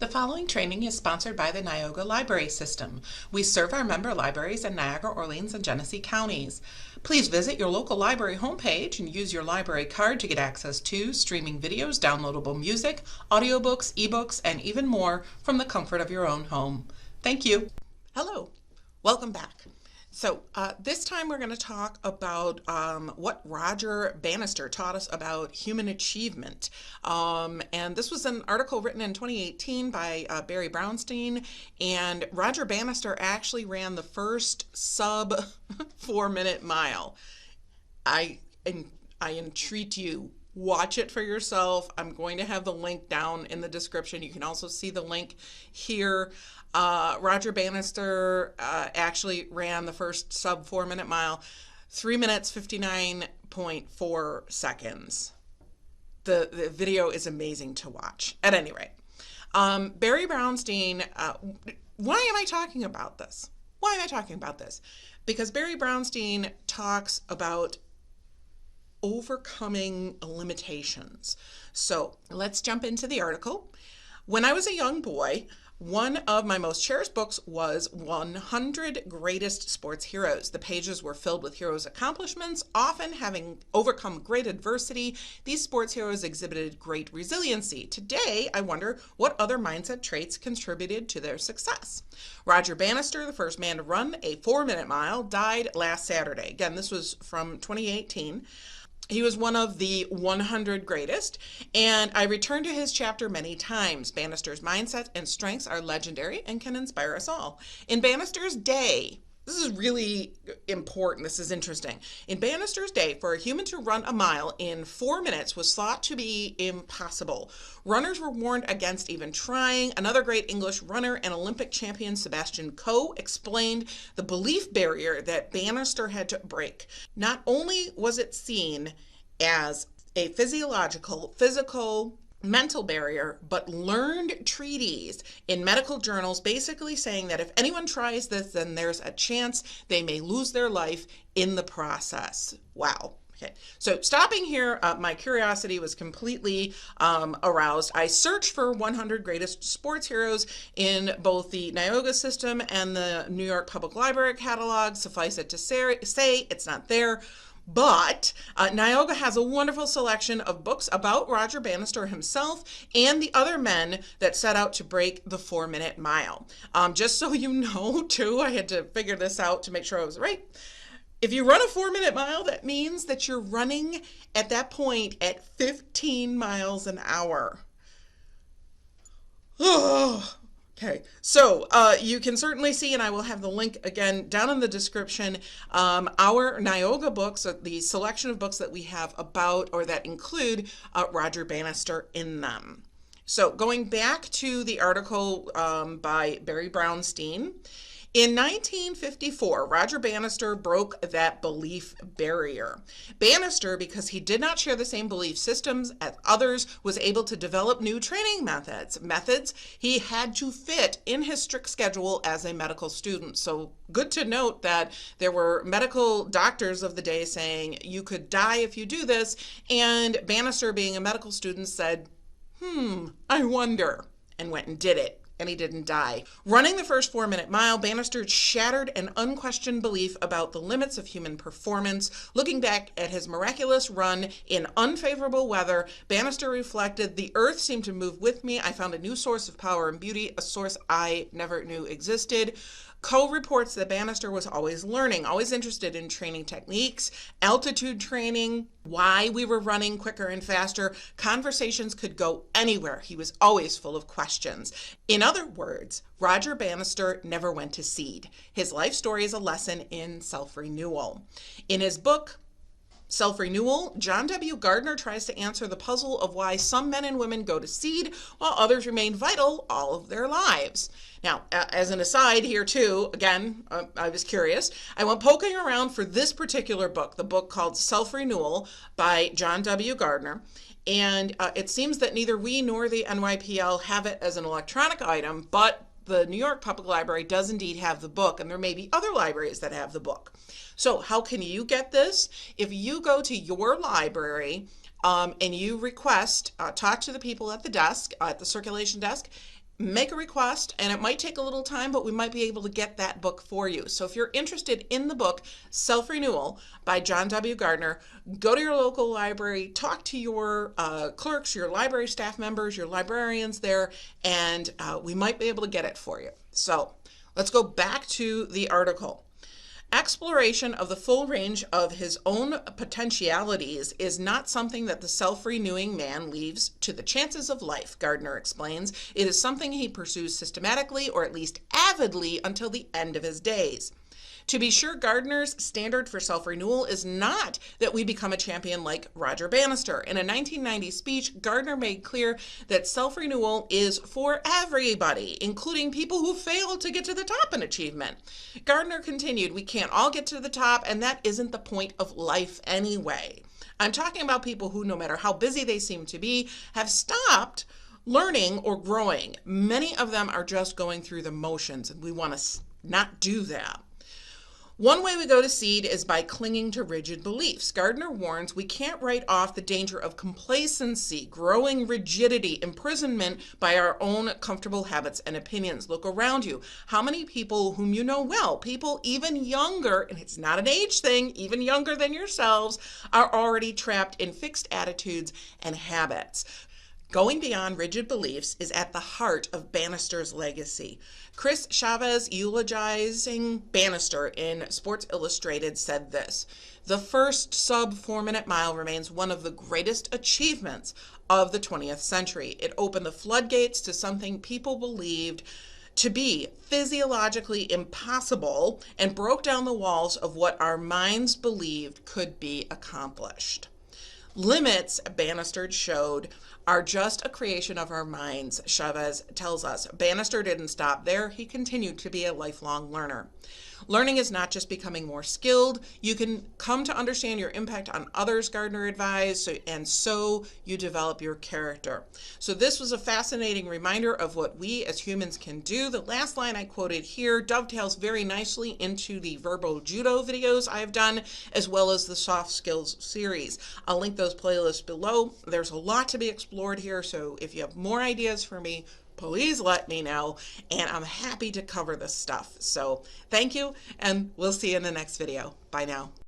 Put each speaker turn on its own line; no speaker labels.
The following training is sponsored by the Nioga Library System. We serve our member libraries in Niagara, Orleans, and Genesee counties. Please visit your local library homepage and use your library card to get access to streaming videos, downloadable music, audiobooks, ebooks, and even more from the comfort of your own home. Thank you. Hello, welcome back. So this time we're going to talk about what Roger Bannister taught us about human achievement. And this was an article written in 2018 by Barry Brownstein. And Roger Bannister actually ran the first sub 4-minute mile. I entreat you. Watch it for yourself. I'm going to have the link down in the description. You can also see the link here. Roger Bannister actually ran the first sub 4-minute mile, 3 minutes, 59.4 seconds. The video is amazing to watch. At any rate, Barry Brownstein, why am I talking about this? Why am I talking about this? Because Barry Brownstein talks about overcoming limitations. So let's jump into the article. When I was a young boy, one of my most cherished books was 100 Greatest Sports Heroes. The pages were filled with heroes' accomplishments, often having overcome great adversity. These sports heroes exhibited great resiliency. Today, I wonder what other mindset traits contributed to their success. Roger Bannister, the first man to run a 4-minute mile, died last Saturday. Again, this was from 2018. He was one of the 100 greatest, and I returned to his chapter many times. Bannister's mindset and strengths are legendary and can inspire us all. In Bannister's day, this is really important, this is interesting. In Bannister's day, for a human to run a mile in 4 minutes was thought to be impossible. Runners were warned against even trying. Another great English runner and Olympic champion, Sebastian Coe, explained the belief barrier that Bannister had to break. Not only was it seen as a physical, mental barrier, but learned treatise in medical journals basically saying that if anyone tries this, then there's a chance they may lose their life in the process. Wow. Okay, so stopping here, my curiosity was completely aroused. I searched for 100 greatest sports heroes in both the Nioga system and the New York Public Library catalog. Suffice it to say, it's not there. But Nioga has a wonderful selection of books about Roger Bannister himself and the other men that set out to break the 4-minute mile. Just so you know, too, I had to figure this out to make sure I was right. If you run a 4-minute mile, that means that you're running at that point at 15 miles an hour. Oh. Okay, so you can certainly see, and I will have the link again down in the description, our Nioga books, the selection of books that we have about or that include Roger Bannister in them. So going back to the article by Barry Brownstein, in 1954, Roger Bannister broke that belief barrier. Bannister, because he did not share the same belief systems as others, was able to develop new training methods he had to fit in his strict schedule as a medical student. So good to note that there were medical doctors of the day saying you could die if you do this, and Bannister, being a medical student, said, I wonder, and went and did it. And he didn't die. Running the first 4-minute mile, Bannister shattered an unquestioned belief about the limits of human performance. Looking back at his miraculous run in unfavorable weather, Bannister reflected, "The earth seemed to move with me. I found a new source of power and beauty, a source I never knew existed." Coe reports that Bannister was always learning, always interested in training techniques, altitude training, why we were running quicker and faster. Conversations could go anywhere. He was always full of questions. In other words, Roger Bannister never went to seed. His life story is a lesson in self-renewal. In his book, Self-Renewal, John W. Gardner tries to answer the puzzle of why some men and women go to seed while others remain vital all of their lives. Now, as an aside here too, again, I was curious. I went poking around for this particular book, the book called Self-Renewal by John W. Gardner. And it seems that neither we nor the NYPL have it as an electronic item, but the New York Public Library does indeed have the book, and there may be other libraries that have the book. So how can you get this? If you go to your library and you request, talk to the people at the desk, at the circulation desk, make a request, and it might take a little time, but we might be able to get that book for you. So if you're interested in the book Self-Renewal by John W. Gardner, go to your local library, talk to your clerks, your library staff members, your librarians there, and we might be able to get it for you. So let's go back to the article. Exploration of the full range of his own potentialities is not something that the self-renewing man leaves to the chances of life, Gardner explains. It is something he pursues systematically, or at least avidly, until the end of his days. To be sure, Gardner's standard for self-renewal is not that we become a champion like Roger Bannister. In a 1990 speech, Gardner made clear that self-renewal is for everybody, including people who failed to get to the top in achievement. Gardner continued, we can't all get to the top, and that isn't the point of life anyway. I'm talking about people who, no matter how busy they seem to be, have stopped learning or growing. Many of them are just going through the motions, and we want to not do that. One way we go to seed is by clinging to rigid beliefs. Gardner warns we can't write off the danger of complacency, growing rigidity, imprisonment by our own comfortable habits and opinions. Look around you. How many people whom you know well, people even younger, and it's not an age thing, even younger than yourselves, are already trapped in fixed attitudes and habits. Going beyond rigid beliefs is at the heart of Bannister's legacy. Chris Chavez, eulogizing Bannister in Sports Illustrated, said this: the first sub-4-minute mile remains one of the greatest achievements of the 20th century. It opened the floodgates to something people believed to be physiologically impossible and broke down the walls of what our minds believed could be accomplished. Limits, Bannister showed, are just a creation of our minds, Chavez tells us. Bannister didn't stop there. He continued to be a lifelong learner. Learning is not just becoming more skilled. You can come to understand your impact on others, Gardner advised, and so you develop your character. So this was a fascinating reminder of what we as humans can do. The last line I quoted here dovetails very nicely into the verbal judo videos I have done, as well as the soft skills series. I'll link those playlists below. There's a lot to be explored here, so if you have more ideas for me, please let me know, and I'm happy to cover this stuff. So thank you, and we'll see you in the next video. Bye now.